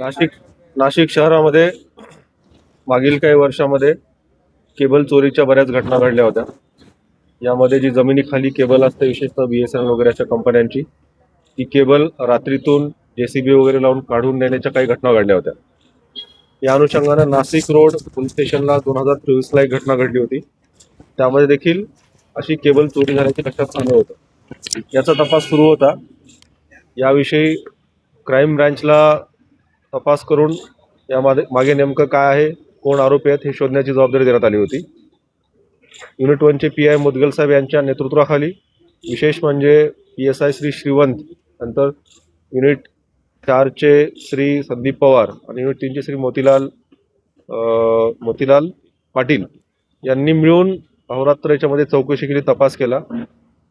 नाशिक नाशिक शहरामध्ये मागील काही वर्षामध्ये केबल चोरीच्या बऱ्याच घटना घडल्या होत्या. यामध्ये जी जमिनीखाली केबल असते, विशेषतः BSNL वगैरे अशा कंपन्यांची, ती केबल रात्रीतून JCB वगैरे लावून काढून नेण्याच्या काही घटना घडल्या होत्या. या अनुषंगाने नाशिक रोड पोलीस स्टेशनला 2024ला एक घटना घडली होती. त्यामध्ये देखील अशी केबल चोरी झाल्याचे लक्षात आलं होतं. याचा तपास सुरू होता. याविषयी क्राईम ब्रँचला तपास करून मागे नेमकं काय आहे, कोण आरोपी आहेत हे शोधण्याची जबाबदारी देण्यात आली होती. युनिट 1चे PI मुदगल साहेब यांच्या नेतृत्वाखाली, विशेष म्हणजे PSI श्री श्रीवंत, नंतर युनिट 4चे श्री संदीप पवार आणि युनिट 3चे श्री मोतीलाल पाटील यांनी मिळून अहोरात्र याच्यामध्ये चौकशी केली, तपास केला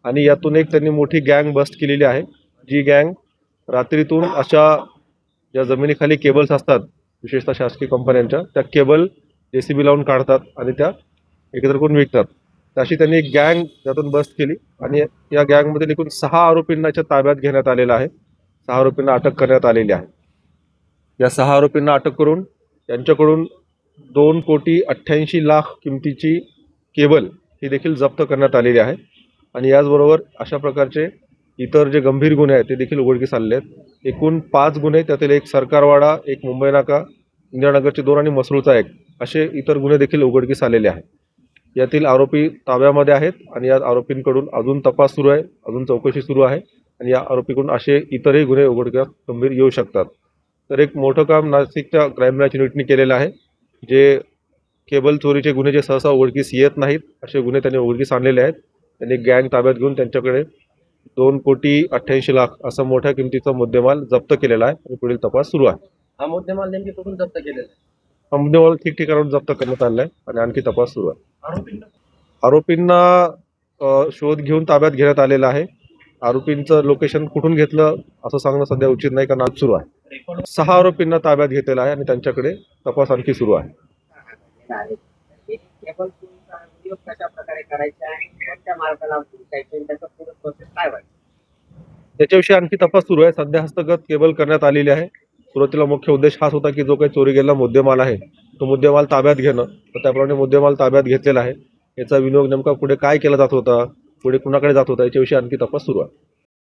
आणि यातून एक त्यांनी मोठी गँग बस्ट केलेली आहे. जी गँग रात्रीतून अशा ज्या जमिनीखाली केबल्स असतात, विशेषतः शासकीय कंपन्यांच्या, त्या केबल JCB लावून काढतात आणि त्या एकत्र करून विकतात. तशी त्यांनी एक गँग त्यातून बस्ट केली आणि या गँगमध्ये एकूण 6 आरोपींना ताब्यात घेण्यात आलेलं आहे. 6 आरोपींना अटक करण्यात आलेली आहे. या 6 आरोपींना अटक करून त्यांच्याकडून 2,88,00,000 किमतीची केबल ही देखील जप्त करण्यात आलेली आहे. आणि याचबरोबर अशा प्रकारचे इतर जे गंभीर गुन्हे आहेत ते देखील उघडकीस आलेले आहेत. एकूण 5 गुन्हे, त्यातील एक सरकारवाडा, एक मुंबई नाका, इंदिरानगरचे 2 आणि मसरूळचा 1 असे इतर गुन्हे देखील उघडकीस आलेले आहेत. यातील आरोपी ताब्यामध्ये आहेत आणि या आरोपींकडून अजून तपास सुरू आहे, अजून चौकशी सुरू आहे आणि या आरोपीकडून असे इतरही गुन्हे उघडकीस गंभीर येऊ शकतात. तर एक मोठं काम नाशिकच्या क्राईम ब्रँच युनिटने केलेलं आहे. जे केबल चोरीचे गुन्हे जे सहसा उघडकीस येत नाहीत, असे गुन्हे त्यांनी उघडकीस आणलेले आहेत. त्यांनी गँग ताब्यात घेऊन त्यांच्याकडे 2,88,00,000 असा मोठ्या किमतीचा मुद्देमाल जप्त केलेला आहे आणि पुढील तपास सुरू आहे. हा मुद्देमाल नेमके कुठून जप्त केलेला आहे? हा मुद्देमाल ठिकठिकाणाहून जप्त करण्यात आलेला आहे आणि आणखी तपास सुरू आहे. आरोपींना शोध घेऊन ताब्यात घेण्यात आलेला आहे. आरोपींचं लोकेशन कुठून घेतलं असं सांगणं सध्या उचित नाही, कारण आज सुरू आहे. 6 आरोपींना ताब्यात घेतलेला आहे आणि त्यांच्याकडे तपास आणखी सुरू आहे. त्याच्याविषयी आणखी तपास सुरू आहे. सध्या हस्तगत केबल करण्यात आलेली आहे. सुरुवातीला मुख्य उद्देश हाच होता की जो काही चोरी गेलेला मुद्देमाल आहे तो मुद्देमाल ताब्यात घेणं. तर त्याप्रमाणे मुद्देमाल ताब्यात घेतलेला आहे. याचा विनियोग नेमका पुढे काय केला जात होता, पुढे कुणाकडे जात होता, याच्याविषयी आणखी तपास सुरू आहे.